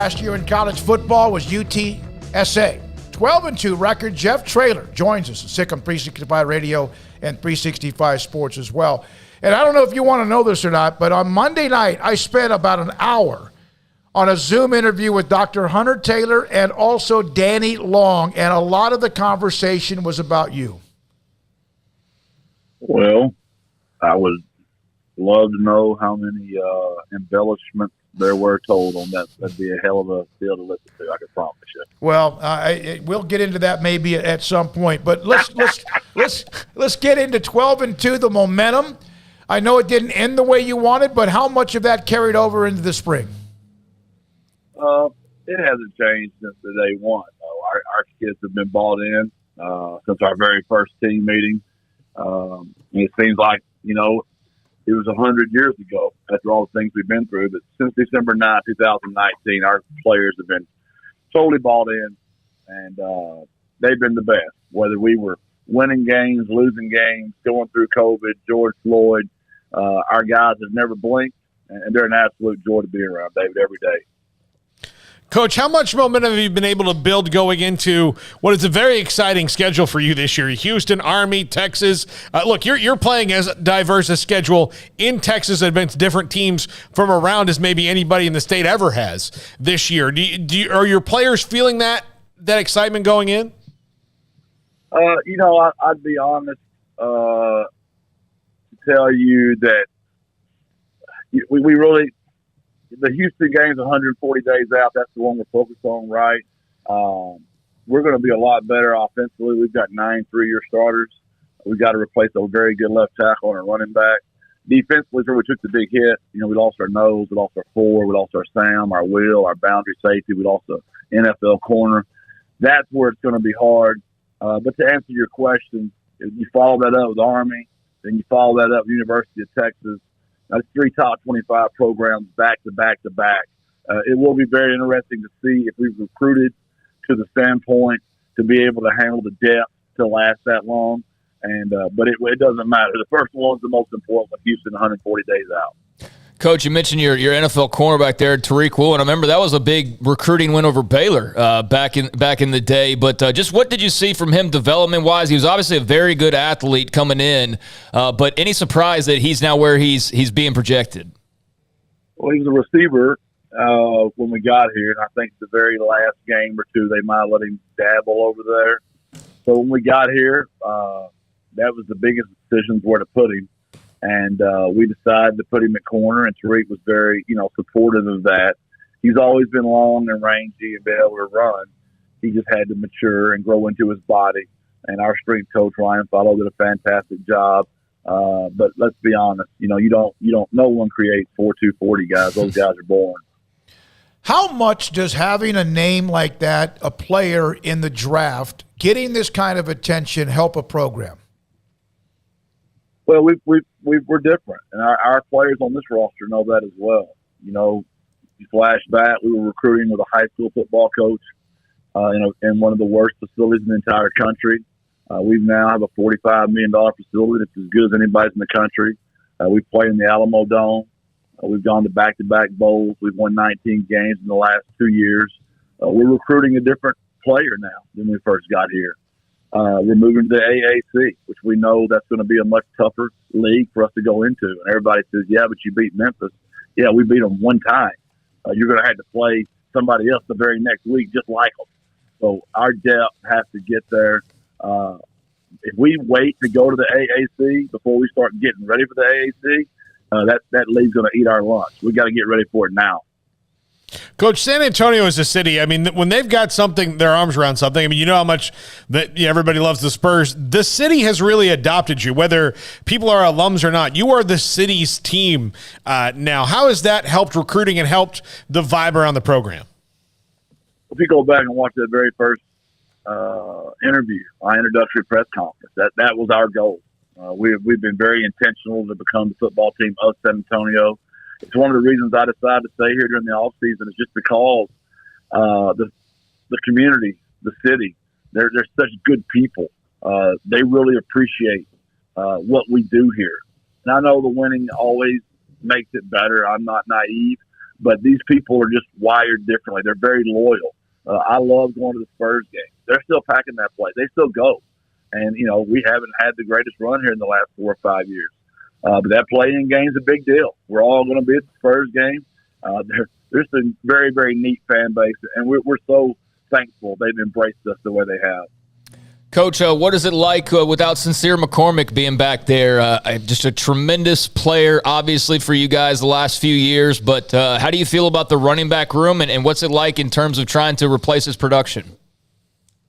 Last year in college football was UTSA. 12-2 record. Jeff Traylor joins us, sick on 365 Radio and 365 Sports as well. And I don't know if you want to know this or not, but on Monday night, I spent about an hour on a Zoom interview with Dr. Hunter Taylor and also Danny Long, and a lot of the conversation was about you. Well, I would love to know how many embellishments there were told on that. That'd be a hell of a deal to listen to, I can promise you. Well, we'll get into that maybe at some point, but let's get into 12-2, the momentum. I know it didn't end the way you wanted, but how much of that carried over into the spring? It hasn't changed since the day one. Our kids have been bought in since our very first team meeting. It seems like, it was 100 years ago after all the things we've been through. But since December 9, 2019, our players have been totally bought in, and they've been the best. Whether we were winning games, losing games, going through COVID, George Floyd, our guys have never blinked, and they're an absolute joy to be around, David, every day. Coach, how much momentum have you been able to build going into what is a very exciting schedule for you this year? Houston, Army, Texas. Look, you're playing as diverse a schedule in Texas against different teams from around as maybe anybody in the state ever has this year. Are your players feeling that excitement going in? I'd be honest to tell you that we really – the Houston game's 140 days out. That's the one we're focused on, right? We're going to be a lot better offensively. We've got 9 3-year starters. We've got to replace a very good left tackle and a running back. Defensively is where we took the big hit. We lost our nose, we lost our 4, we lost our Sam, our Will, our boundary safety. We lost the NFL corner. That's where it's going to be hard. But to answer your question, if you follow that up with Army, then you follow that up with University of Texas. That's 3 top 25 programs back to back to back. It will be very interesting to see if we've recruited to the standpoint to be able to handle the depth to last that long. But it doesn't matter. The first one's the most important with Houston 140 days out. Coach, you mentioned your NFL cornerback there, Tariq Woolen. I remember that was a big recruiting win over Baylor back in the day. But just what did you see from him development-wise? He was obviously a very good athlete coming in, but any surprise that he's now where he's being projected? Well, he was a receiver when we got here, and I think the very last game or two they might have let him dabble over there. So when we got here, that was the biggest decision where to put him. And we decided to put him at corner, and Tariq was very, supportive of that. He's always been long and rangy and been able to run. He just had to mature and grow into his body. And our strength coach, Ryan Follow, did a fantastic job. But let's be honest, no one creates 4.240 guys. Those guys are born. How much does having a name like that, a player in the draft, getting this kind of attention help a program? Well, we're different, and our players on this roster know that as well. You flash back, we were recruiting with a high school football coach in one of the worst facilities in the entire country. We now have a $45 million facility that's as good as anybody's in the country. We play in the Alamo Dome. We've gone to back-to-back bowls. We've won 19 games in the last 2 years. We're recruiting a different player now than we first got here. We're moving to the AAC, which we know that's going to be a much tougher league for us to go into. And everybody says, yeah, but you beat Memphis. Yeah, we beat them one time. You're going to have to play somebody else the very next week just like them. So our depth has to get there. If we wait to go to the AAC before we start getting ready for the AAC, that league's going to eat our lunch. We got to get ready for it now. Coach, San Antonio is a city. I mean, when they've got their arms around something, I mean, you know how much that everybody loves the Spurs. The city has really adopted you, whether people are alums or not. You are the city's team now. How has that helped recruiting and helped the vibe around the program? If you go back and watch that very first interview, our introductory press conference, that was our goal. We've been very intentional to become the football team of San Antonio. It's one of the reasons I decided to stay here during the off season is just because the community, the city, they're such good people. They really appreciate what we do here. And I know the winning always makes it better. I'm not naive, but these people are just wired differently. They're very loyal. I love going to the Spurs game. They're still packing that place. They still go. And, we haven't had the greatest run here in the last 4 or 5 years. But that play-in game is a big deal. We're all going to be at the Spurs game. There's a very, very neat fan base, and we're so thankful they've embraced us the way they have. Coach, what is it like without Sincere McCormick being back there? Just a tremendous player, obviously, for you guys the last few years. But how do you feel about the running back room, and what's it like in terms of trying to replace his production?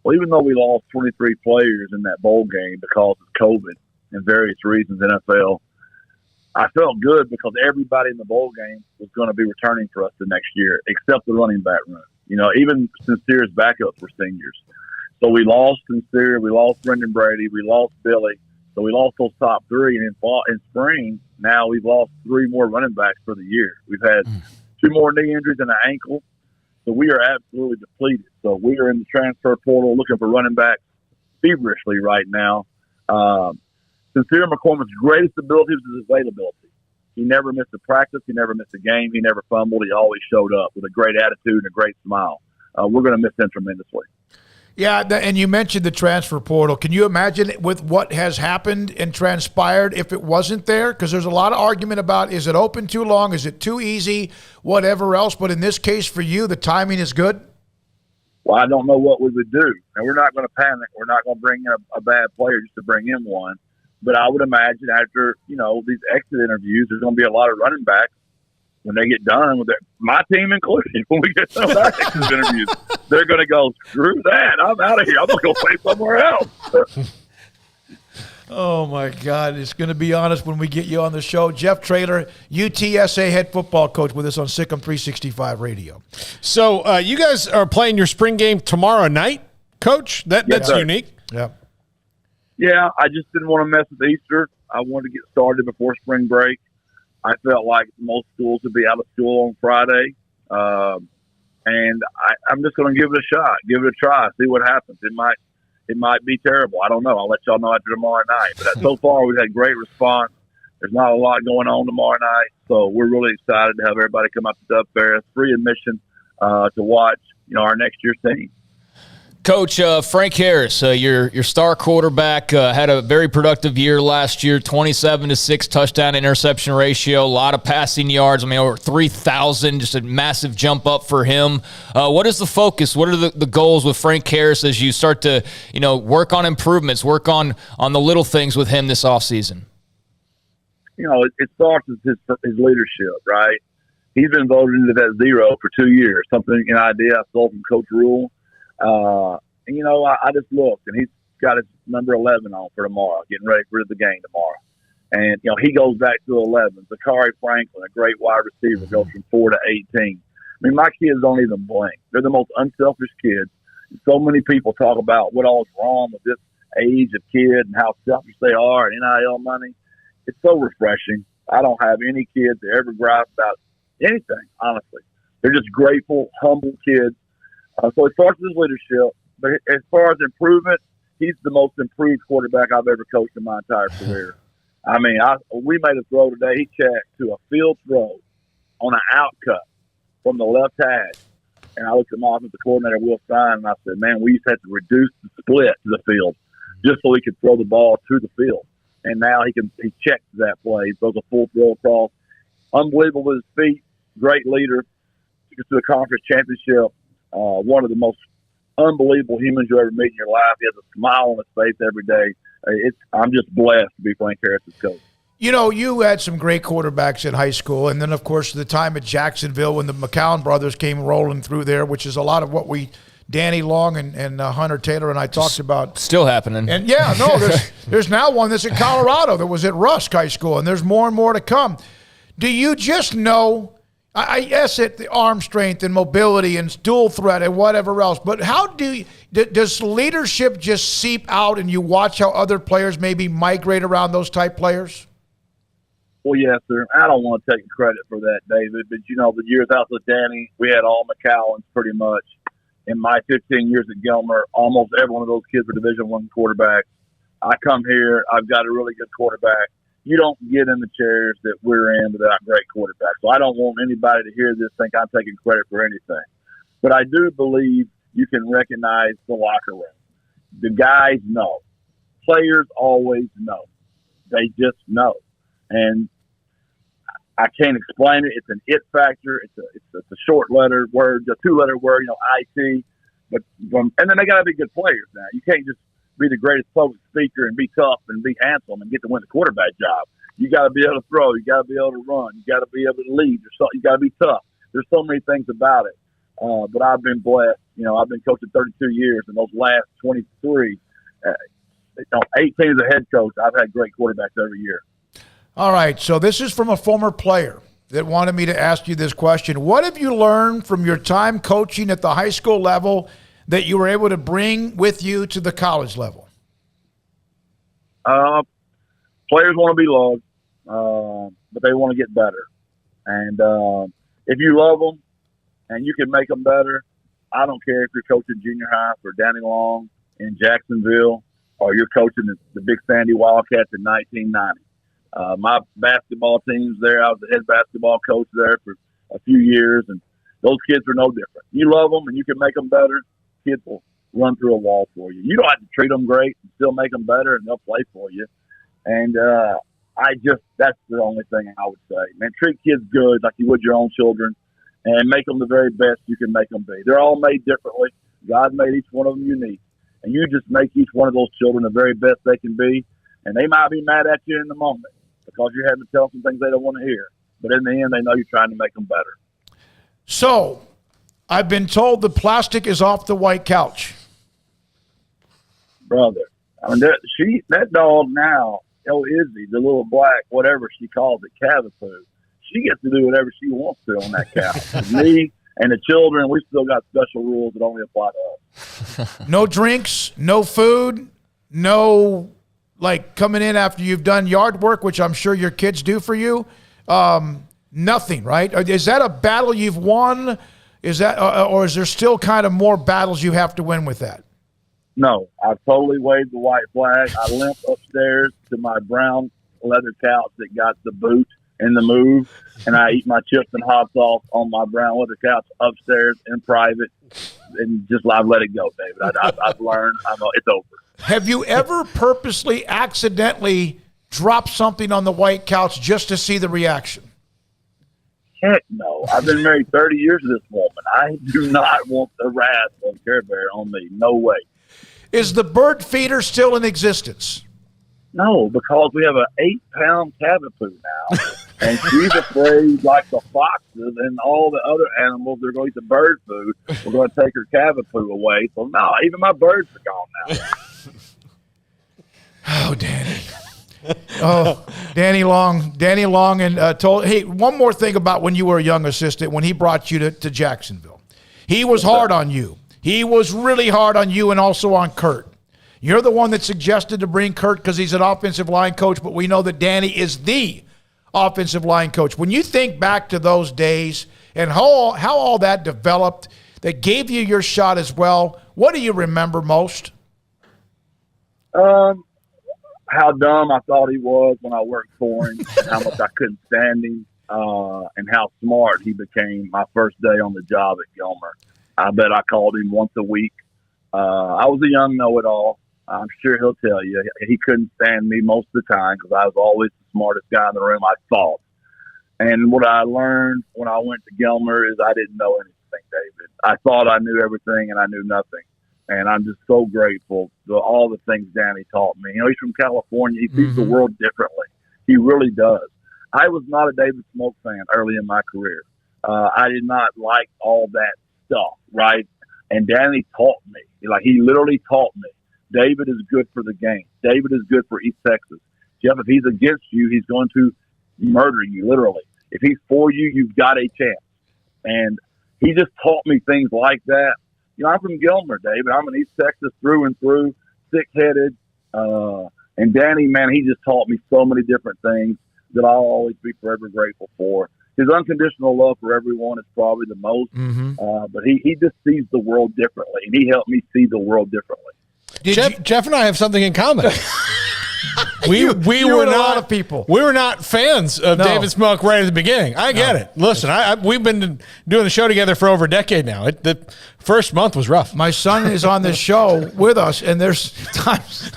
Well, even though we lost 23 players in that bowl game because of COVID and various reasons, NFL, I felt good because everybody in the bowl game was going to be returning for us the next year, except the running back room. Even Sincere's backups were seniors. So we lost Sincere, we lost Brendan Brady, we lost Billy. So we lost those top three. And in spring, now we've lost 3 more running backs for the year. We've had 2 more knee injuries and an ankle. So we are absolutely depleted. So we are in the transfer portal looking for running backs feverishly right now. Sincere McCormick's greatest ability was his availability. He never missed a practice. He never missed a game. He never fumbled. He always showed up with a great attitude and a great smile. We're going to miss him tremendously. Yeah, and you mentioned the transfer portal. Can you imagine with what has happened and transpired if it wasn't there? Because there's a lot of argument about, is it open too long? Is it too easy? Whatever else. But in this case for you, the timing is good? Well, I don't know what we would do. And we're not going to panic. We're not going to bring in a bad player just to bring in one. But I would imagine after, these exit interviews, there's going to be a lot of running backs when they get done with it. My team included, when we get done with our exit interviews, they're going to go, screw that. I'm out of here. I'm going to go play somewhere else. Oh, my God. It's going to be honest when we get you on the show. Jeff Traylor, UTSA head football coach with us on Sikkim 365 Radio. So you guys are playing your spring game tomorrow night, Coach? That's unique. Yeah. Yeah, I just didn't want to mess with Easter. I wanted to get started before spring break. I felt like most schools would be out of school on Friday. And I'm just going to give it a shot, give it a try, see what happens. It might be terrible. I don't know. I'll let y'all know after tomorrow night. But so far, we've had great response. There's not a lot going on tomorrow night. So we're really excited to have everybody come out to Dub Fair. It's free admission to watch, our next year's team. Coach, Frank Harris, your star quarterback, had a very productive year last year, 27-6 touchdown interception ratio, a lot of passing yards. Over 3,000, just a massive jump up for him. What is the focus? What are the goals with Frank Harris as you start to, work on improvements, work on the little things with him this offseason? It starts with his leadership, right? He's been voted into that 0 for 2 years, something, an idea I stole from Coach Rule. I just looked, and he's got his number 11 on for tomorrow, getting ready for the game tomorrow. And, he goes back to 11. Zachary Franklin, a great wide receiver, goes from 4 to 18. My kids don't even blink. They're the most unselfish kids. So many people talk about what all is wrong with this age of kid and how selfish they are and NIL money. It's so refreshing. I don't have any kids that ever gripe about anything, honestly. They're just grateful, humble kids. So it starts with his leadership. But as far as improvement, he's the most improved quarterback I've ever coached in my entire career. We made a throw today. He checked to a field throw on an out cut from the left hash. And I looked at my offensive coordinator, Will Stein, and I said, man, we used to have to reduce the split to the field just so he could throw the ball to the field. And now he checks that play. He throws a full throw across. Unbelievable with his feet. Great leader. Took us to the conference championship. One of the most unbelievable humans you ever meet in your life. He has a smile on his face every day. I'm just blessed to be Frank Harris's coach. You had some great quarterbacks in high school, and then, of course, the time at Jacksonville when the McCown brothers came rolling through there, which is a lot of what Danny Long and Hunter Taylor and I talked about. Still happening. And, there's now one that's in Colorado that was at Rusk High School, and there's more and more to come. Do you just know – I guess it the arm strength and mobility and dual threat and whatever else. But how does leadership just seep out and you watch how other players maybe migrate around those type players? Well, yes, sir. I don't want to take credit for that, David. But, the years out with Danny, we had all McCallans pretty much. In my 15 years at Gilmer, almost every one of those kids were Division I quarterbacks. I come here, I've got a really good quarterback. you don't get in the chairs that we're in without great quarterbacks. So I don't want anybody to hear this think I'm taking credit for anything. But I do believe you can recognize the locker room. The guys know. Players always know. They just know. And I can't explain it. It's an it factor. It's a short letter word, a 2-letter word, IT. And then they got to be good players now. You can't just be the greatest public speaker and be tough and be handsome and get to win the quarterback job. You got to be able to throw. You got to be able to run. You got to be able to lead. You got to be tough. There's so many things about it. But I've been blessed. I've been coaching 32 years, and those last 23, 18 as a head coach, I've had great quarterbacks every year. All right, so this is from a former player that wanted me to ask you this question. What have you learned from your time coaching at the high school level that you were able to bring with you to the college level? Players want to be loved, but they want to get better. And if you love them and you can make them better, I don't care if you're coaching junior high for Danny Long in Jacksonville or you're coaching the Big Sandy Wildcats in 1990. My basketball teams there, I was the head basketball coach there for a few years, and those kids are no different. You love them and you can make them better, kids will run through a wall for you. You don't have to treat them great and still make them better, and they'll play for you. And that's the only thing I would say. Man, treat kids good like you would your own children and make them the very best you can make them be. They're all made differently. God made each one of them unique. And you just make each one of those children the very best they can be. And they might be mad at you in the moment because you're having to tell them things they don't want to hear. But in the end, they know you're trying to make them better. So, I've been told the plastic is off the white couch. Brother, I mean, that dog now, Izzy, the little black, whatever she calls it, Cavapoo, she gets to do whatever she wants to on that couch. Me and the children, we still got special rules that only apply to us. No drinks, no food, no, coming in after you've done yard work, which I'm sure your kids do for you. Nothing, right? Is that a battle you've won? Is that, or is there still kind of more battles you have to win with that? No, I totally waved the white flag. I limped upstairs to my brown leather couch that got the boot and the move, and I eat my chips and hot sauce on my brown leather couch upstairs in private, and I've let it go, David. I've learned. It's over. Have you ever purposely, accidentally dropped something on the white couch just to see the reaction? Heck no. I've been married 30 years to this woman. I do not want the wrath of Care Bear on me. No way. Is the bird feeder still in existence? No, because we have an 8-pound Cavapoo now, and she's afraid, like the foxes and all the other animals, they're going to eat the bird food. We're going to take her Cavapoo away. So, no, even my birds are gone now. Oh, Danny. Oh, Danny Long, and told. Hey, one more thing about when you were a young assistant, when he brought you to Jacksonville. He was hard on you. He was really hard on you and also on Kurt. You're the one that suggested to bring Kurt because he's an offensive line coach, but we know that Danny is the offensive line coach. When you think back to those days and how all that developed, that gave you your shot as well, what do you remember most? How dumb I thought he was when I worked for him, and how much I couldn't stand him, and how smart he became my first day on the job at Gilmer. I bet I called him once a week. I was a young know-it-all. I'm sure he'll tell you. He couldn't stand me most of the time because I was always the smartest guy in the room, I thought. And what I learned when I went to Gilmer is I didn't know anything, David. I thought I knew everything, and I knew nothing. And I'm just so grateful for all the things Danny taught me. He's from California. He sees the world differently. He really does. I was not a David Smoak fan early in my career. I did not like all that stuff, right? And Danny taught me. He literally taught me. David is good for the game. David is good for East Texas. Jeff, if he's against you, he's going to murder you, literally. If he's for you, you've got a chance. And he just taught me things like that. I'm from Gilmer, David. I'm in East Texas through and through, thick-headed. And Danny, man, he just taught me so many different things that I'll always be forever grateful for. His unconditional love for everyone is probably the most, but he just sees the world differently, and he helped me see the world differently. Jeff and I have something in common. We were and a not lot of people. We were not fans of No. David Smoak right at the beginning. I get it. Listen, we've been doing the show together for over a decade now. The first month was rough. My son is on this show with us, and there's times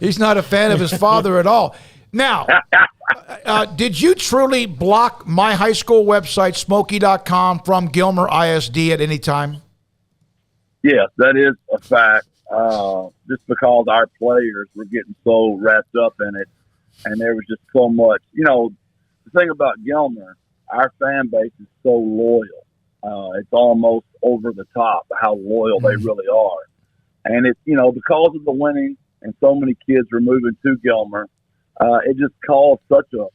he's not a fan of his father at all. Now, did you truly block my high school website, Smoky.com, from Gilmer ISD at any time? Yes, that is a fact. Just because our players were getting so wrapped up in it, and there was just so much. The thing about Gilmer, our fan base is so loyal. It's almost over the top how loyal they really are. And it's, because of the winning and so many kids were moving to Gilmer, it just caused such a,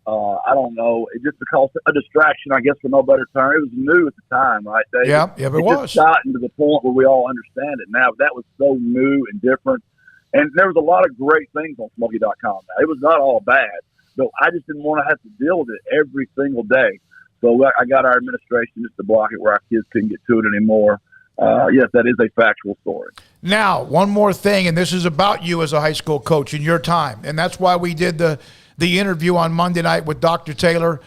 it just caused a distraction, I guess, for no better term. It was new at the time, right, Dave? Yeah, it was. Just gotten to the point where we all understand it now. That was so new and different. And there was a lot of great things on Smoky.com now. It was not all bad, but I just didn't want to have to deal with it every single day. So I got our administration just to block it where our kids couldn't get to it anymore. Yes, that is a factual story. Now, one more thing, and this is about you as a high school coach in your time, and that's why we did the interview on Monday night with Dr. Taylor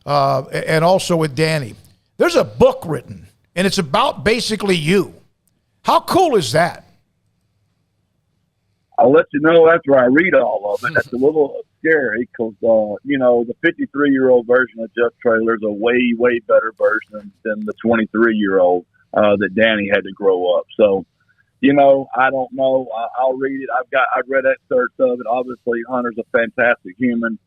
and also with Danny. There's a book written, and it's about basically you. How cool is that? I'll let you know after I read all of it. That's a little scary because, the 53-year-old version of Jeff Traylor is a way, way better version than the 23-year-old that Danny had to grow up. So, I don't know. I'll read it. I've read excerpts of it. Obviously, Hunter's a fantastic human.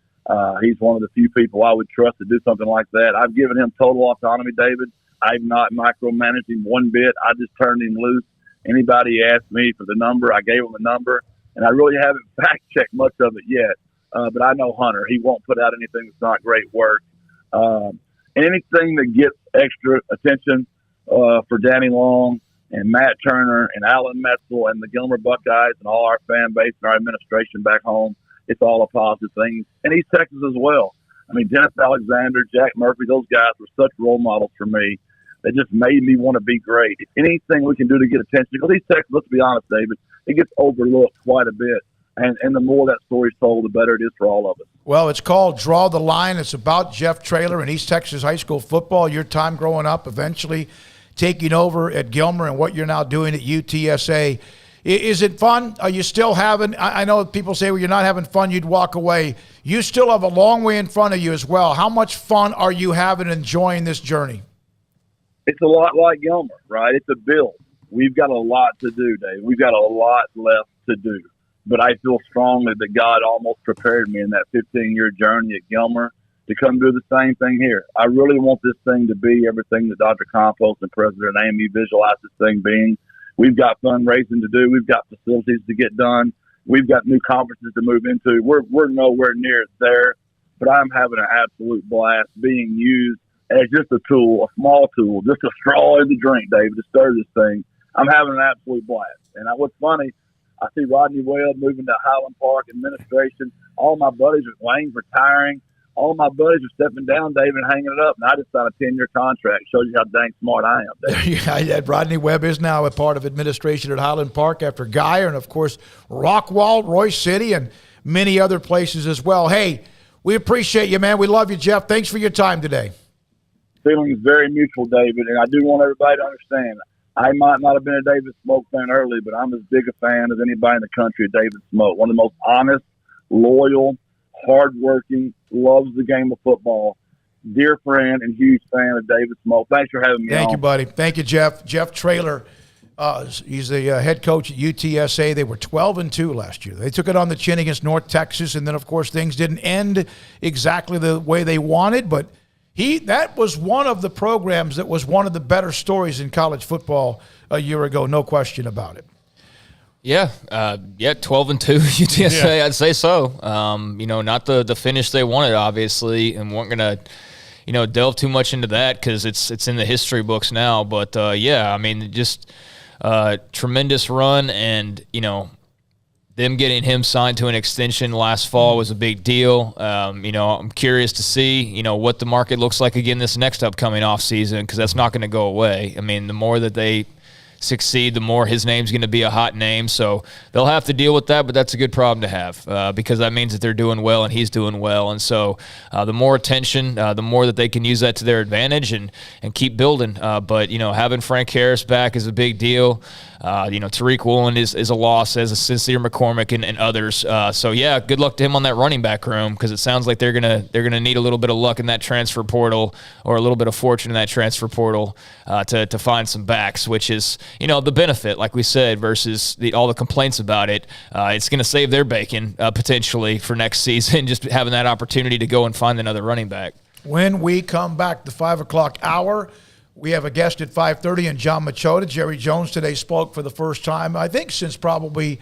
He's one of the few people I would trust to do something like that. I've given him total autonomy, David. I've not micromanaged him one bit. I just turned him loose. Anybody asked me for the number, I gave him a number. And I really haven't fact-checked much of it yet. But I know Hunter. He won't put out anything that's not great work. Anything that gets extra attention for Danny Long and Matt Turner and Alan Metzel and the Gilmer Buckeyes and all our fan base and our administration back home, it's all a positive thing. And East Texas as well. I mean, Dennis Alexander, Jack Murphy, those guys were such role models for me. They just made me want to be great. Anything we can do to get attention. Because East Texas, let's be honest, David, it gets overlooked quite a bit. And the more that story's told, the better it is for all of us. Well, it's called Draw the Line. It's about Jeff Traylor and East Texas high school football, your time growing up, eventually taking over at Gilmer and what you're now doing at UTSA. Is it fun? Are you still having – I know people say, well, you're not having fun, you'd walk away. You still have a long way in front of you as well. How much fun are you having and enjoying this journey? It's a lot like Gilmer, right? It's a build. We've got a lot to do, Dave. We've got a lot left to do. But I feel strongly that God almost prepared me in that 15-year journey at Gilmer to come do the same thing here. I really want this thing to be everything that Dr. Compost and President Amy visualized this thing being. We've got fundraising to do. We've got facilities to get done. We've got new conferences to move into. We're nowhere near there, but I'm having an absolute blast being used as just a tool, a small tool, just a straw in the drink, David, to stir this thing. I'm having an absolute blast. And what's funny, I see Rodney Webb moving to Highland Park administration. All my buddies are Wayne's retiring. All my buddies are stepping down, David, and hanging it up. And I just signed a 10-year contract. Shows you how dang smart I am, David. Yeah, Rodney Webb is now a part of administration at Highland Park after Geyer and, of course, Rockwall, Royce City, and many other places as well. Hey, we appreciate you, man. We love you, Jeff. Thanks for your time today. Feeling is very mutual, David, and I do want everybody to understand. I might not have been a David Smoak fan early, but I'm as big a fan as anybody in the country of David Smoak. One of the most honest, loyal, hardworking, loves the game of football, dear friend and huge fan of David Smoak. Thanks for having me Thank on. you, buddy. Thank you, Jeff. Jeff Traylor, he's the head coach at UTSA. They were 12-2 last year. They took it on the chin against North Texas, and then, of course, things didn't end exactly the way they wanted, but that was one of the programs that was one of the better stories in college football a year ago, no question about it. Yeah, 12-2 UTSA, yeah. I'd say so. Not the finish they wanted, obviously, and weren't gonna, delve too much into that because it's in the history books now. But just tremendous run, and them getting him signed to an extension last fall was a big deal. I'm curious to see, what the market looks like again this next upcoming offseason because that's not going to go away. I mean, the more that they succeed, the more his name's going to be a hot name. So they'll have to deal with that, but that's a good problem to have because that means that they're doing well and he's doing well. And so the more attention, the more that they can use that to their advantage and keep building. But, having Frank Harris back is a big deal. Tariq Woolen is a loss, as a Sincere McCormick and others. So yeah, good luck to him on that running back room because it sounds like they're gonna need a little bit of luck in that transfer portal or a little bit of fortune in that transfer portal to find some backs, which is the benefit, like we said, versus all the complaints about it. It's gonna save their bacon potentially for next season, just having that opportunity to go and find another running back. When we come back, the 5 o'clock hour, we have a guest at 5:30 and John Machota. Jerry Jones today spoke for the first time, I think, since probably